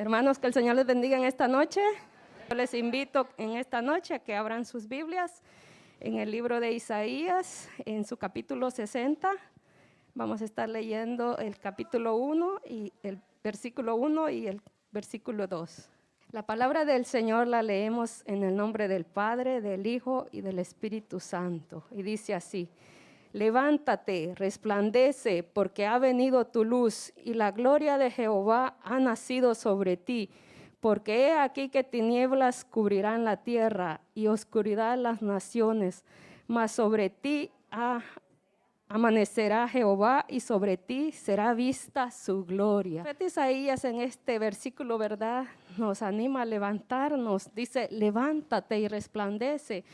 Hermanos, que el Señor les bendiga en esta noche. Yo les invito en esta noche a que abran sus Biblias en el libro de Isaías, en su capítulo 60. Vamos a estar leyendo el capítulo 1 y el versículo 1 y el versículo 2. La palabra del Señor la leemos en el nombre del Padre, del Hijo y del Espíritu Santo. Y dice así: levántate, resplandece, porque ha venido tu luz, y la gloria de Jehová ha nacido sobre ti. Porque he aquí que tinieblas cubrirán la tierra, y oscuridad las naciones, mas sobre ti amanecerá Jehová, y sobre ti será vista su gloria. Isaías en este versículo, ¿verdad?, nos anima a levantarnos. Dice: levántate y resplandece.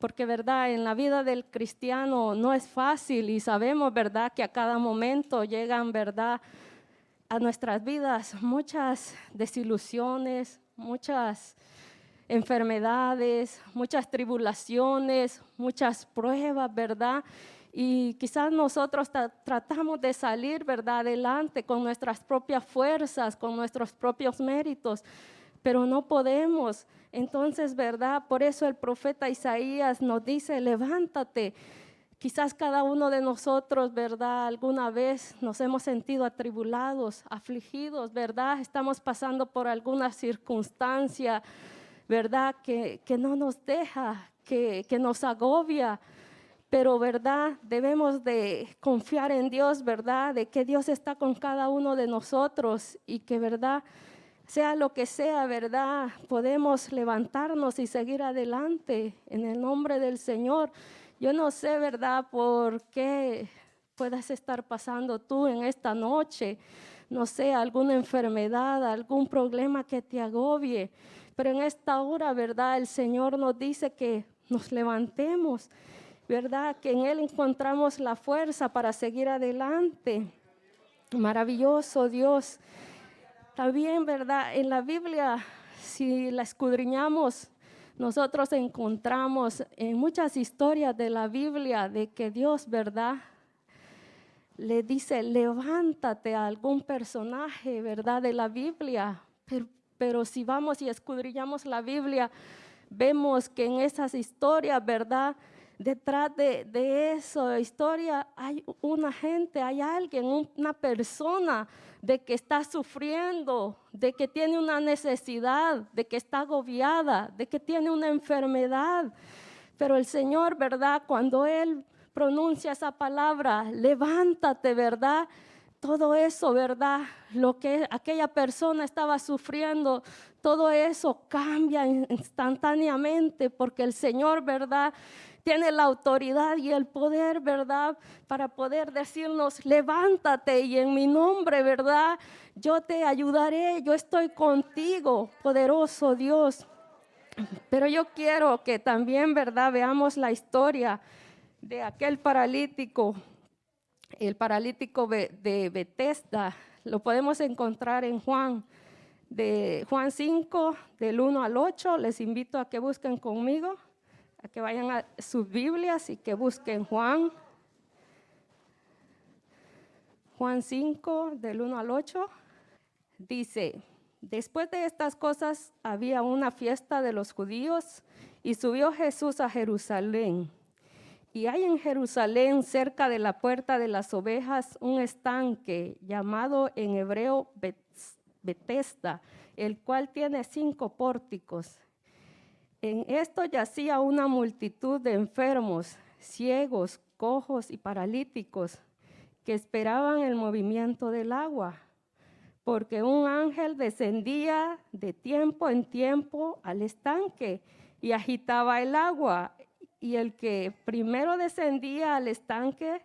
Porque, ¿verdad?, en la vida del cristiano no es fácil, y sabemos, ¿verdad?, que a cada momento llegan, ¿verdad?, a nuestras vidas muchas desilusiones, muchas enfermedades, muchas tribulaciones, muchas pruebas, ¿verdad? Y quizás nosotros tratamos de salir, ¿verdad?, adelante con nuestras propias fuerzas, con nuestros propios méritos, pero no podemos. Entonces, ¿verdad?, por eso el profeta Isaías nos dice: levántate. Quizás cada uno de nosotros, ¿verdad?, alguna vez nos hemos sentido atribulados, afligidos, ¿verdad? Estamos pasando por alguna circunstancia, ¿verdad?, que no nos deja, que nos agobia. Pero, ¿verdad?, debemos de confiar en Dios, ¿verdad?, de que Dios está con cada uno de nosotros y que, ¿verdad?, sea lo que sea, ¿verdad?, podemos levantarnos y seguir adelante en el nombre del Señor. Yo no sé, ¿verdad?, por qué puedas estar pasando tú en esta noche. No sé, alguna enfermedad, algún problema que te agobie. Pero en esta hora, ¿verdad?, el Señor nos dice que nos levantemos, ¿verdad?, que en Él encontramos la fuerza para seguir adelante. Maravilloso Dios. También, ¿verdad?, en la Biblia, si la escudriñamos, nosotros encontramos en muchas historias de la Biblia de que Dios, ¿verdad?, le dice: levántate a algún personaje, ¿verdad?, de la Biblia. Pero si vamos y escudriñamos la Biblia, vemos que en esas historias, ¿verdad?, detrás de esa historia hay una gente, hay alguien, una persona de que está sufriendo, de que tiene una necesidad, de que está agobiada, de que tiene una enfermedad. Pero el Señor, ¿verdad?, cuando Él pronuncia esa palabra, levántate, ¿verdad?, todo eso, ¿verdad?, lo que aquella persona estaba sufriendo, todo eso cambia instantáneamente, porque el Señor, ¿verdad?, tiene la autoridad y el poder, ¿verdad?, para poder decirnos: levántate y en mi nombre, ¿verdad?, yo te ayudaré, yo estoy contigo, poderoso Dios. Pero yo quiero que también, ¿verdad?, veamos la historia de aquel paralítico, el paralítico de Betesda. Lo podemos encontrar en Juan 5, del 1 al 8. Les invito a que busquen conmigo, a que vayan a sus Biblias y que busquen Juan 5, del 1 al 8. Dice: después de estas cosas había una fiesta de los judíos y subió Jesús a Jerusalén. Y hay en Jerusalén, cerca de la puerta de las ovejas, un estanque llamado en hebreo Betesda, el cual tiene 5 pórticos. En esto yacía una multitud de enfermos, ciegos, cojos y paralíticos, que esperaban el movimiento del agua, porque un ángel descendía de tiempo en tiempo al estanque y agitaba el agua, y el que primero descendía al estanque,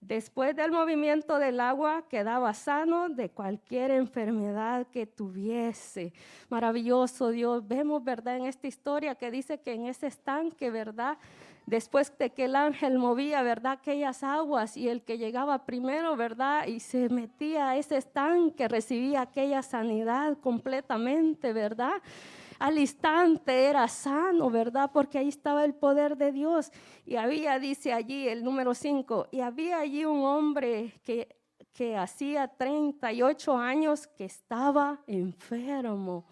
después del movimiento del agua, quedaba sano de cualquier enfermedad que tuviese. Maravilloso Dios. Vemos, ¿verdad?, en esta historia que dice que en ese estanque, ¿verdad?, después de que el ángel movía, ¿verdad?, aquellas aguas, y el que llegaba primero, ¿verdad?, y se metía a ese estanque, recibía aquella sanidad completamente, ¿verdad? Al instante era sano, ¿verdad?, porque ahí estaba el poder de Dios. Y había, dice allí el número 5, y había allí un hombre que que hacía 38 años que estaba enfermo.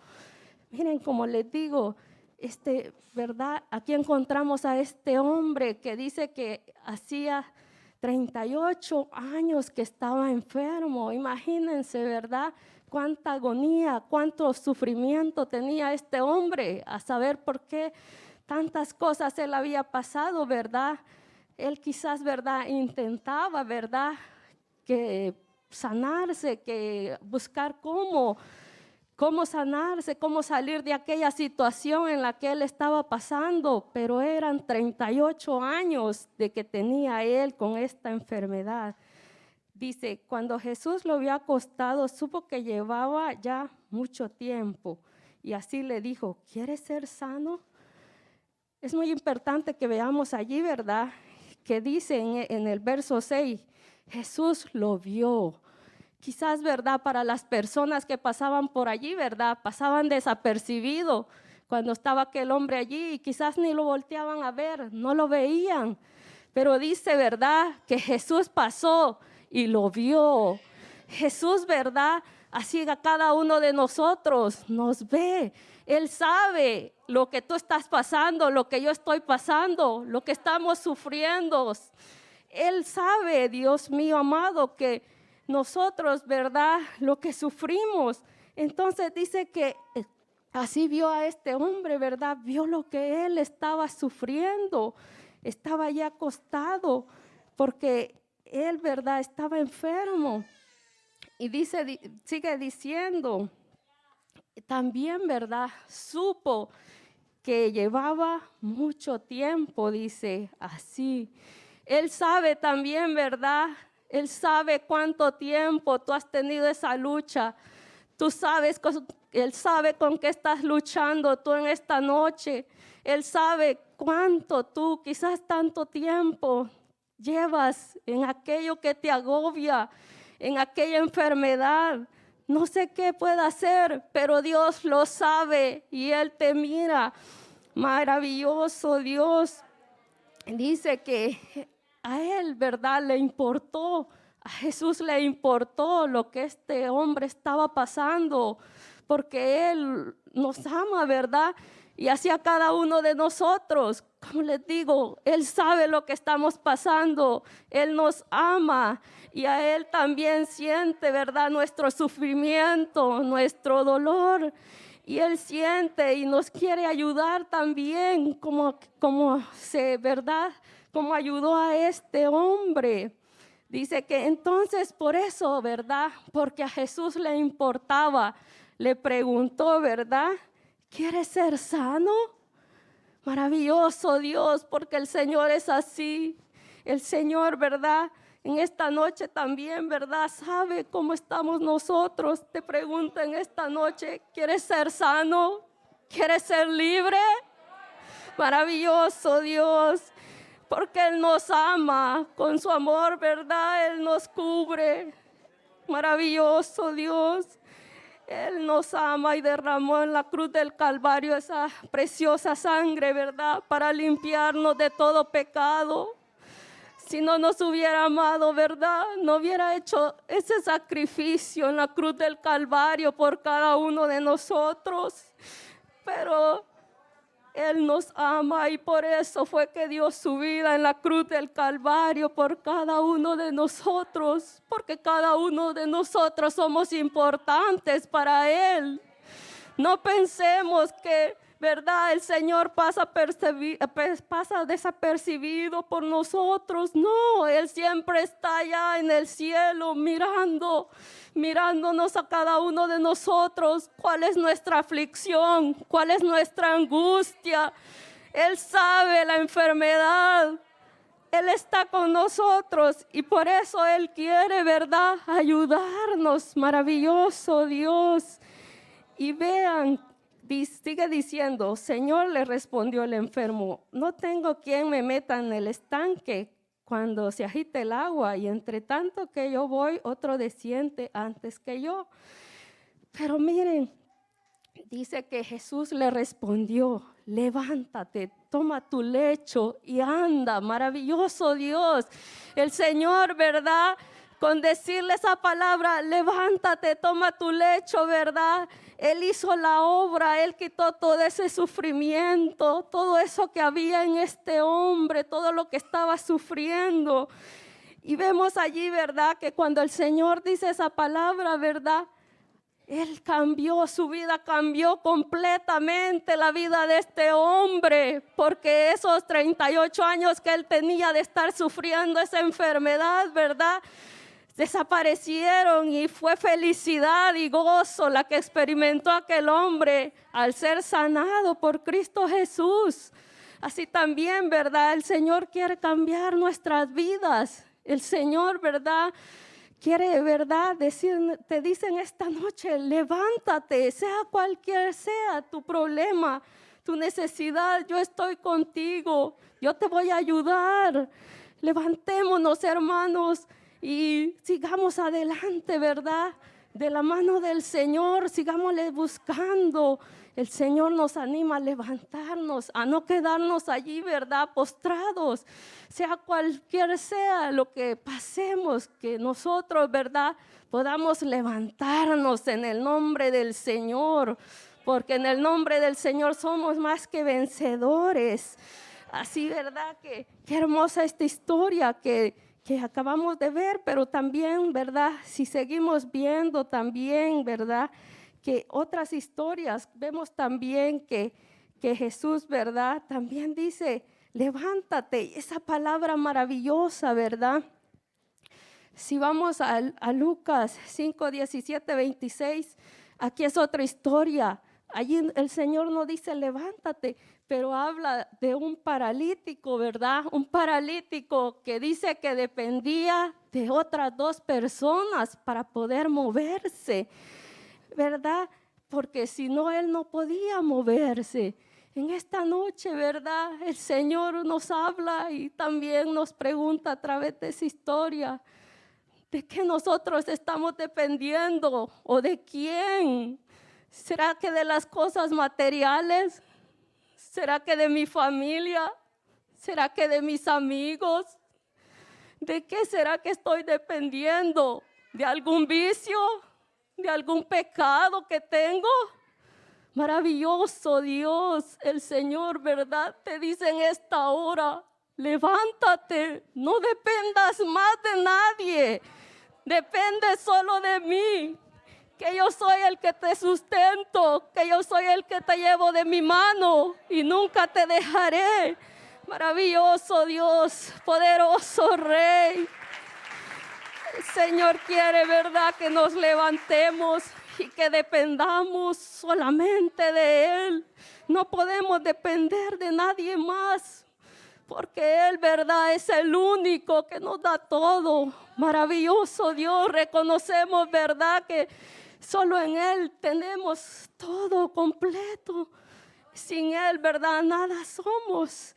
Miren, como les digo, ¿verdad? Aquí encontramos a este hombre que dice que hacía 38 años que estaba enfermo. Imagínense, ¿verdad? Cuánta agonía, cuánto sufrimiento tenía este hombre, a saber por qué tantas cosas él había pasado, ¿verdad? Él quizás, ¿verdad? Intentaba, ¿verdad? Que sanarse, que buscar cómo sanarse, cómo salir de aquella situación en la que él estaba pasando, pero eran 38 años de que tenía él con esta enfermedad. Dice, cuando Jesús lo vio acostado, supo que llevaba ya mucho tiempo y así le dijo, ¿quieres ser sano? Es muy importante que veamos allí, ¿verdad? Que dice en el verso 6, Jesús lo vio. Quizás, ¿verdad? Para las personas que pasaban por allí, ¿verdad? Pasaban desapercibido cuando estaba aquel hombre allí y quizás ni lo volteaban a ver, no lo veían. Pero dice, ¿verdad? Que Jesús pasó y lo vio. Jesús, ¿verdad? Así a cada uno de nosotros nos ve. Él sabe lo que tú estás pasando, lo que yo estoy pasando, lo que estamos sufriendo. Él sabe, Dios mío amado, que nosotros, ¿verdad? Lo que sufrimos. Entonces dice que así vio a este hombre, ¿verdad? Vio lo que él estaba sufriendo. Estaba ya acostado porque él, ¿verdad? Estaba enfermo. Y dice, sigue diciendo, también, ¿verdad? Supo que llevaba mucho tiempo, dice así. Él sabe también, ¿verdad? Él sabe cuánto tiempo tú has tenido esa lucha. Tú sabes, Él sabe con qué estás luchando tú en esta noche. Él sabe cuánto tú, quizás tanto tiempo, llevas en aquello que te agobia, en aquella enfermedad. No sé qué pueda hacer, pero Dios lo sabe y Él te mira. Maravilloso Dios. Dice que a Él, ¿verdad? Le importó. A Jesús le importó lo que este hombre estaba pasando, porque Él nos ama, ¿verdad? Y así a cada uno de nosotros, como les digo, Él sabe lo que estamos pasando, Él nos ama y a Él también siente, ¿verdad? Nuestro sufrimiento, nuestro dolor. Y Él siente y nos quiere ayudar también, ¿verdad? Como ayudó a este hombre. Dice que entonces por eso, ¿verdad? Porque a Jesús le importaba, le preguntó, ¿verdad? ¿Quieres ser sano? Maravilloso Dios, porque el Señor es así. El Señor, ¿verdad? En esta noche también, ¿verdad? Sabe cómo estamos nosotros. Te pregunto en esta noche, ¿quieres ser sano? ¿Quieres ser libre? Maravilloso Dios, porque Él nos ama con su amor, ¿verdad? Él nos cubre. Maravilloso Dios. Él nos ama y derramó en la cruz del Calvario esa preciosa sangre, ¿verdad? Para limpiarnos de todo pecado. Si no nos hubiera amado, ¿verdad? No hubiera hecho ese sacrificio en la cruz del Calvario por cada uno de nosotros. Pero Él nos ama y por eso fue que dio su vida en la cruz del Calvario por cada uno de nosotros, porque cada uno de nosotros somos importantes para Él. No pensemos que, ¿verdad? El Señor pasa desapercibido por nosotros. No, Él siempre está allá en el cielo mirándonos a cada uno de nosotros. ¿Cuál es nuestra aflicción? ¿Cuál es nuestra angustia? Él sabe la enfermedad. Él está con nosotros y por eso Él quiere, ¿verdad? Ayudarnos. Maravilloso Dios. Y vean, sigue diciendo, Señor, le respondió el enfermo, no tengo quien me meta en el estanque cuando se agite el agua y entre tanto que yo voy, otro desciende antes que yo. Pero miren, dice que Jesús le respondió, levántate, toma tu lecho y anda. Maravilloso Dios. El Señor, ¿verdad? Con decirle esa palabra, levántate, toma tu lecho, ¿verdad? Él hizo la obra, Él quitó todo ese sufrimiento, todo eso que había en este hombre, todo lo que estaba sufriendo. Y vemos allí, ¿verdad? Que cuando el Señor dice esa palabra, ¿verdad? Él cambió, su vida cambió completamente, la vida de este hombre, porque esos 38 años que él tenía de estar sufriendo esa enfermedad, ¿verdad? Desaparecieron y fue felicidad y gozo la que experimentó aquel hombre al ser sanado por Cristo Jesús. Así también, ¿verdad? El Señor quiere cambiar nuestras vidas. El Señor, ¿verdad? Quiere, ¿verdad? Te dicen esta noche, levántate, sea cualquier sea tu problema, tu necesidad, yo estoy contigo, yo te voy a ayudar. Levantémonos, hermanos, y sigamos adelante, ¿verdad? De la mano del Señor, sigámosle buscando. El Señor nos anima a levantarnos, a no quedarnos allí, ¿verdad? Postrados, sea cualquier sea lo que pasemos, que nosotros, ¿verdad? Podamos levantarnos en el nombre del Señor, porque en el nombre del Señor somos más que vencedores. Así, ¿verdad? Qué hermosa esta historia que acabamos de ver, pero también, ¿verdad? Si seguimos viendo también, ¿verdad? Que otras historias, vemos también que Jesús, ¿verdad? También dice, levántate, esa palabra maravillosa, ¿verdad? Si vamos a Lucas 5, 17, 26, aquí es otra historia. Allí el Señor no dice levántate, pero habla de un paralítico, ¿verdad? Un paralítico que dice que dependía de otras 2 personas para poder moverse, ¿verdad? Porque si no, él no podía moverse. En esta noche, ¿verdad? El Señor nos habla y también nos pregunta a través de esa historia, ¿de qué nosotros estamos dependiendo o de quién? ¿Será que de las cosas materiales? ¿Será que de mi familia? ¿Será que de mis amigos? ¿De qué será que estoy dependiendo? ¿De algún vicio? ¿De algún pecado que tengo? Maravilloso Dios, el Señor, ¿verdad? Te dice en esta hora, levántate, no dependas más de nadie, depende solo de mí, que yo soy el que te sustento, que yo soy el que te llevo de mi mano y nunca te dejaré. Maravilloso Dios, poderoso Rey. El Señor quiere, ¿verdad?, que nos levantemos y que dependamos solamente de Él. No podemos depender de nadie más, porque Él, ¿verdad?, es el único que nos da todo. Maravilloso Dios, reconocemos, ¿verdad?, que solo en Él tenemos todo completo. Sin Él, ¿verdad?, nada somos.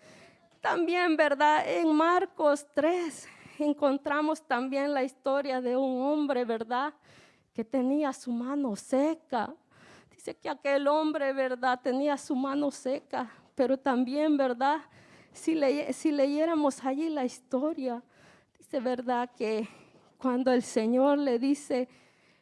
También, ¿verdad?, en Marcos 3 encontramos también la historia de un hombre, ¿verdad?, que tenía su mano seca. Dice que aquel hombre, ¿verdad?, tenía su mano seca, pero también, ¿verdad?, si leyéramos allí la historia, dice, ¿verdad?, que cuando el Señor le dice,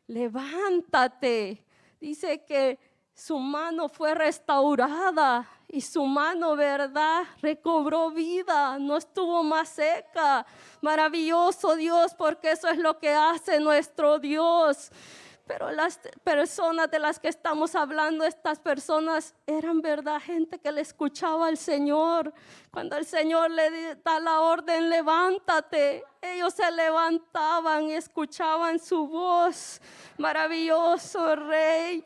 levántate, dice que su mano fue restaurada y su mano, ¿verdad?, recobró vida, no estuvo más seca. Maravilloso Dios, porque eso es lo que hace nuestro Dios. Pero las personas de las que estamos hablando, estas personas eran, ¿verdad?, gente que le escuchaba al Señor. Cuando el Señor le da la orden, levántate, ellos se levantaban y escuchaban su voz. Maravilloso Rey,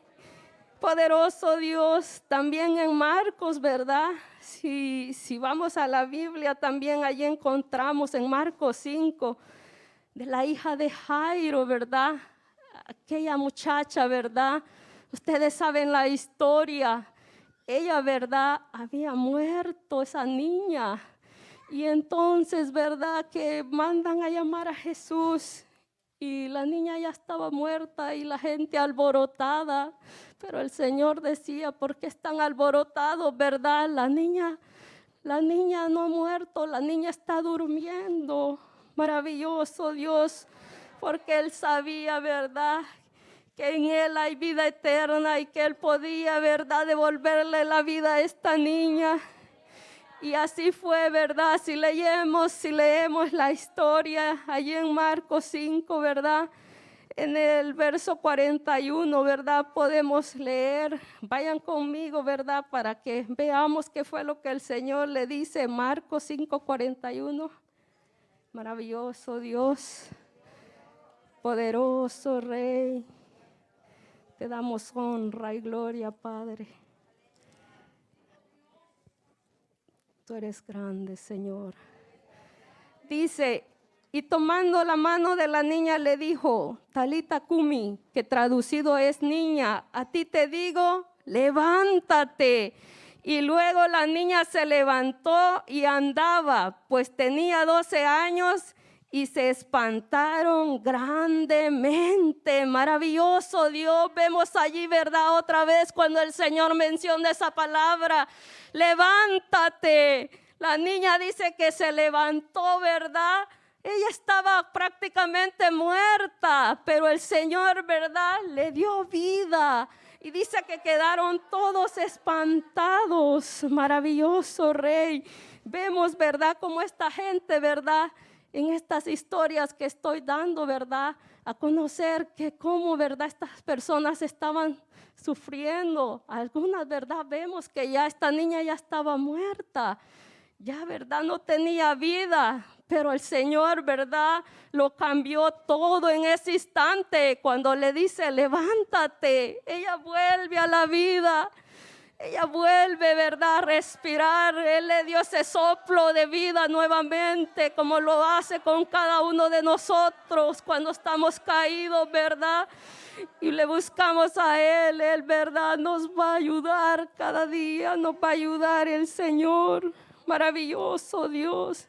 poderoso Dios. También en Marcos, ¿verdad? Si vamos a la Biblia, también allí encontramos en Marcos 5 de la hija de Jairo, ¿verdad? Aquella muchacha, ¿verdad? Ustedes saben la historia. Ella, ¿verdad?, había muerto, esa niña. Y entonces, ¿verdad?, que mandan a llamar a Jesús. Y la niña ya estaba muerta y la gente alborotada. Pero el Señor decía, ¿por qué están alborotados, verdad? La niña no ha muerto, la niña está durmiendo. Maravilloso Dios. porque Él sabía, ¿verdad?, que en Él hay vida eterna y que Él podía, ¿verdad?, devolverle la vida a esta niña. Y así fue, ¿verdad? Si leemos la historia allí en Marcos 5, ¿verdad?, en el verso 41, ¿verdad?, podemos leer. Vayan conmigo, ¿verdad?, para que veamos qué fue lo que el Señor le dice. Marcos 5, 41. Maravilloso Dios, poderoso Rey, te damos honra y gloria, Padre. Tú eres grande, Señor. Dice, y tomando la mano de la niña le dijo, Talita Kumi, que traducido es niña, a ti te digo, levántate. Y luego la niña se levantó y andaba, pues tenía 12 años, y se espantaron grandemente. Maravilloso Dios, vemos allí, ¿verdad?, otra vez cuando el Señor menciona esa palabra, levántate. La niña dice que se levantó, ¿verdad? Ella estaba prácticamente muerta, pero el Señor, ¿verdad?, le dio vida. Y dice que quedaron todos espantados. Maravilloso Rey. Vemos, ¿verdad?, cómo esta gente, ¿verdad?, en estas historias que estoy dando, ¿verdad?, a conocer que cómo, ¿verdad?, estas personas estaban sufriendo. Algunas, ¿verdad?, vemos que ya esta niña ya estaba muerta. Ya, ¿verdad?, no tenía vida, pero el Señor, ¿verdad?, lo cambió todo en ese instante. Cuando le dice, levántate, ella vuelve a la vida. Ella vuelve, ¿verdad?, a respirar. Él le dio ese soplo de vida nuevamente, como lo hace con cada uno de nosotros cuando estamos caídos, ¿verdad? Y le buscamos a Él, ¿verdad?, nos va a ayudar cada día, nos va a ayudar el Señor. Maravilloso Dios.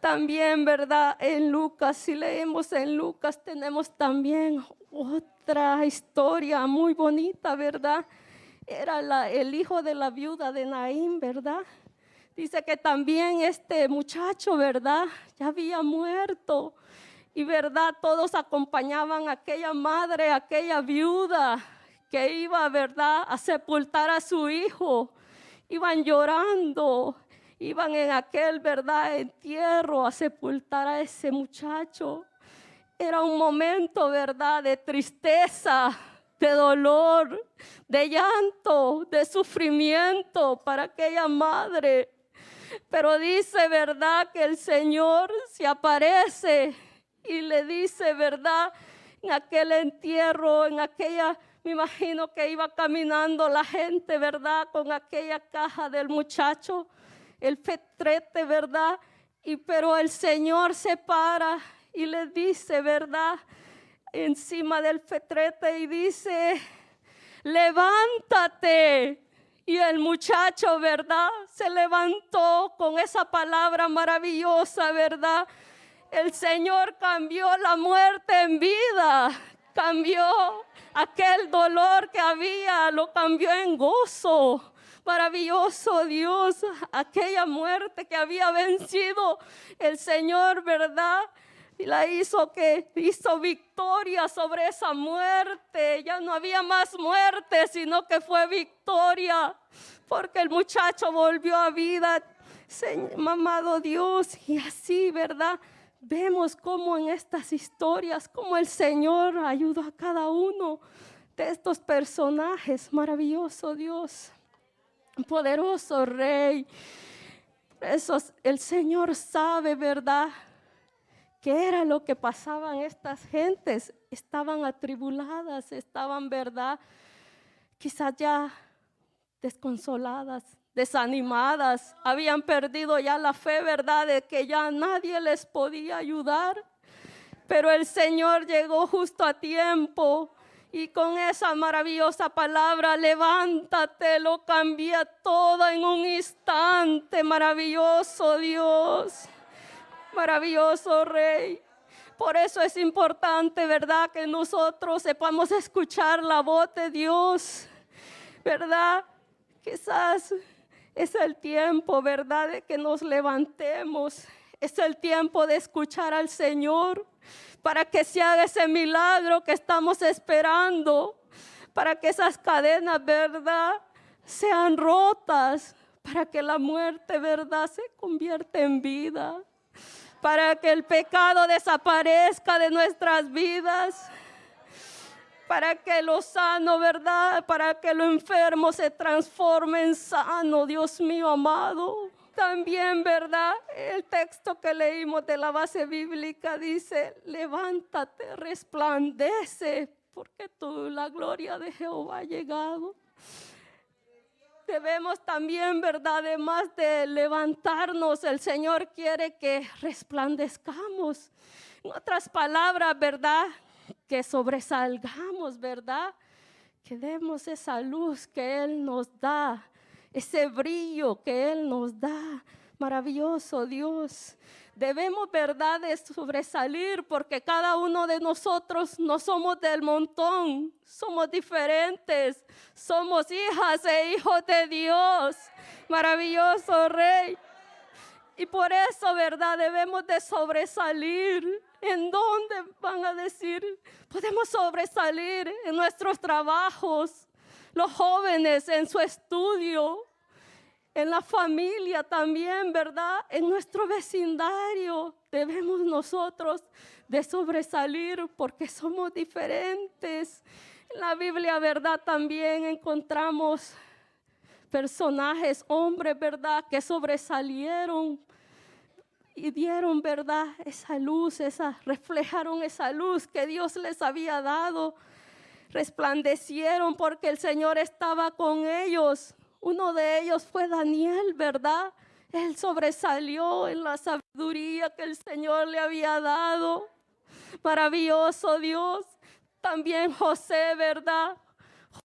También, ¿verdad?, en Lucas, si leemos en Lucas, tenemos también otra historia muy bonita, ¿verdad? Era el hijo de la viuda de Naín, ¿verdad? Dice que también este muchacho, ¿verdad?, ya había muerto. Y, ¿verdad?, todos acompañaban a aquella madre, a aquella viuda que iba, ¿verdad?, a sepultar a su hijo. Iban llorando. Iban en aquel, ¿verdad?, entierro a sepultar a ese muchacho. Era un momento, ¿verdad?, de tristeza, de dolor, de llanto, de sufrimiento para aquella madre. Pero dice, ¿verdad?, que el Señor se aparece y le dice, ¿verdad?, en aquel entierro, en aquella, me imagino que iba caminando la gente, ¿verdad?, con aquella caja del muchacho, el fetrete, ¿verdad? Pero el Señor se para y le dice, ¿verdad?, encima del fetrete, y dice, levántate. Y el muchacho, ¿verdad?, se levantó con esa palabra maravillosa, ¿verdad? El Señor cambió la muerte en vida, cambió aquel dolor que había, lo cambió en gozo. Maravilloso Dios, aquella muerte que había vencido el Señor, ¿verdad?, y la hizo victoria sobre esa muerte. Ya no había más muerte, sino que fue victoria, porque el muchacho volvió a vida. Señor, amado Dios, y así, ¿verdad?, vemos cómo en estas historias, cómo el Señor ayudó a cada uno de estos personajes. Maravilloso Dios, poderoso Rey. Eso el Señor sabe, ¿verdad?, qué era lo que pasaban estas gentes. Estaban atribuladas, estaban, ¿verdad?, quizás ya desconsoladas, desanimadas, habían perdido ya la fe, ¿verdad?, de que ya nadie les podía ayudar. Pero el Señor llegó justo a tiempo y con esa maravillosa palabra, levántate, lo cambia todo en un instante. Maravilloso Dios, maravilloso Rey. Por eso es importante, ¿verdad?, que nosotros sepamos escuchar la voz de Dios, ¿verdad? Quizás es el tiempo, ¿verdad?, de que nos levantemos. Es el tiempo de escuchar al Señor. para que se haga ese milagro que estamos esperando, para que esas cadenas, ¿verdad?, sean rotas, para que la muerte, ¿verdad?, se convierta en vida, para que el pecado desaparezca de nuestras vidas, para que lo sano, ¿verdad?, para que lo enfermo se transforme en sano, Dios mío amado. También, ¿verdad?, el texto que leímos de la base bíblica dice: levántate, resplandece, porque la gloria de Jehová ha llegado. Debemos también, ¿verdad?, además de levantarnos, el Señor quiere que resplandezcamos. En otras palabras, ¿verdad?, que sobresalgamos, ¿verdad?, que demos esa luz que Él nos da, ese brillo que Él nos da. Maravilloso Dios. Debemos, ¿verdad?, de sobresalir, porque cada uno de nosotros no somos del montón, somos diferentes, somos hijas e hijos de Dios. Maravilloso Rey. Y por eso, ¿verdad?, debemos de sobresalir. ¿En dónde van a decir? Podemos sobresalir en nuestros trabajos, los jóvenes en su estudio, en la familia también, ¿verdad?, en nuestro vecindario. Debemos nosotros de sobresalir porque somos diferentes. En la Biblia, ¿verdad?, también encontramos personajes, hombres, ¿verdad?, que sobresalieron y dieron, ¿verdad?, esa luz, reflejaron esa luz que Dios les había dado. Resplandecieron porque el Señor estaba con ellos. Uno de ellos fue Daniel, ¿verdad? Él sobresalió en la sabiduría que el Señor le había dado. Maravilloso Dios. También José, ¿verdad?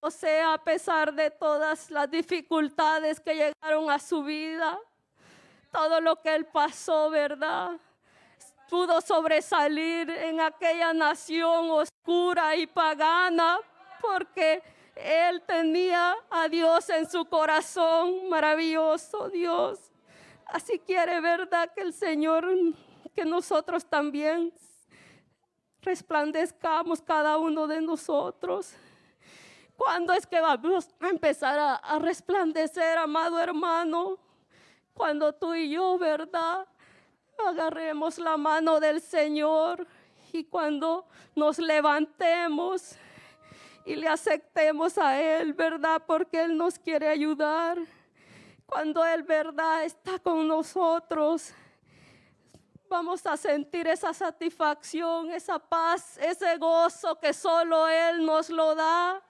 José, a pesar de todas las dificultades que llegaron a su vida, todo lo que él pasó, ¿verdad?, pudo sobresalir en aquella nación oscura y pagana, porque él tenía a Dios en su corazón. Maravilloso Dios. Así quiere, ¿verdad?, que el Señor, que nosotros también resplandezcamos, cada uno de nosotros. ¿Cuándo es que vamos a empezar a resplandecer, amado hermano? Cuando tú y yo, ¿verdad?, agarremos la mano del Señor, y cuando nos levantemos y le aceptemos a Él, ¿verdad?, porque Él nos quiere ayudar. Cuando Él, ¿verdad?, está con nosotros, vamos a sentir esa satisfacción, esa paz, ese gozo que solo Él nos lo da.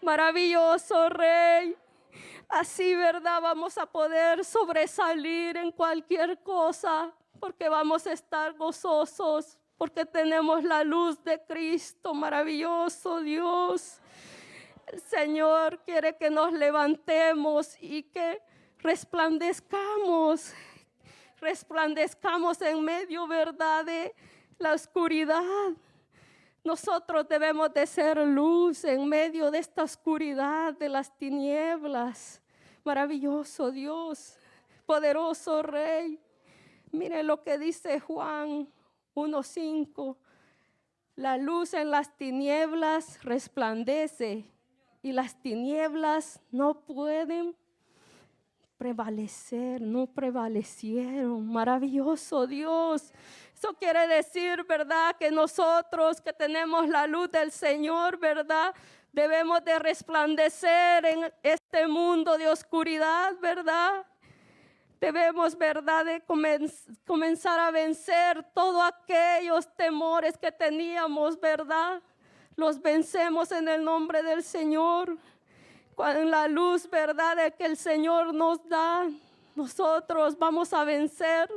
Maravilloso Rey. Así, ¿verdad?, vamos a poder sobresalir en cualquier cosa, porque vamos a estar gozosos, porque tenemos la luz de Cristo. Maravilloso Dios. El Señor quiere que nos levantemos y que resplandezcamos en medio, ¿verdad?, de la oscuridad. Nosotros debemos de ser luz en medio de esta oscuridad, de las tinieblas. Maravilloso Dios, poderoso Rey. Mire lo que dice Juan 1:5. La luz en las tinieblas resplandece, y las tinieblas no pueden prevalecer, no prevalecieron. Maravilloso Dios. Eso quiere decir, ¿verdad?, que nosotros que tenemos la luz del Señor, ¿verdad?, debemos de resplandecer en este mundo de oscuridad, ¿verdad? Debemos, ¿verdad?, de comenzar a vencer todos aquellos temores que teníamos, ¿verdad? Los vencemos en el nombre del Señor. Con la luz, ¿verdad?, de que el Señor nos da, nosotros vamos a vencer.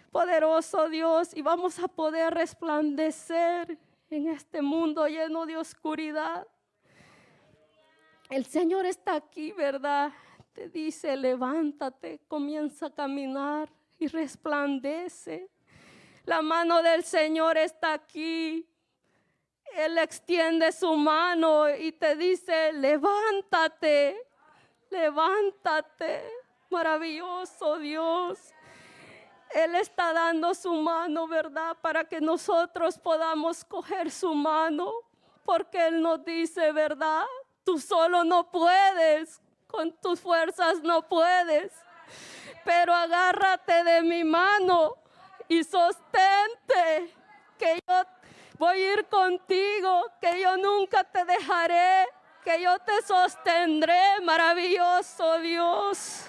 Poderoso Dios, y vamos a poder resplandecer en este mundo lleno de oscuridad. El Señor está aquí, ¿verdad? Te dice: levántate, comienza a caminar y resplandece. La mano del Señor está aquí. Él extiende su mano y te dice: levántate, levántate. Maravilloso Dios. Él está dando su mano, ¿verdad? Para que nosotros podamos coger su mano. Porque Él nos dice, ¿verdad? Tú solo no puedes, con tus fuerzas no puedes. Pero agárrate de mi mano y sostente, que yo voy a ir contigo, que yo nunca te dejaré, que yo te sostendré, maravilloso Dios.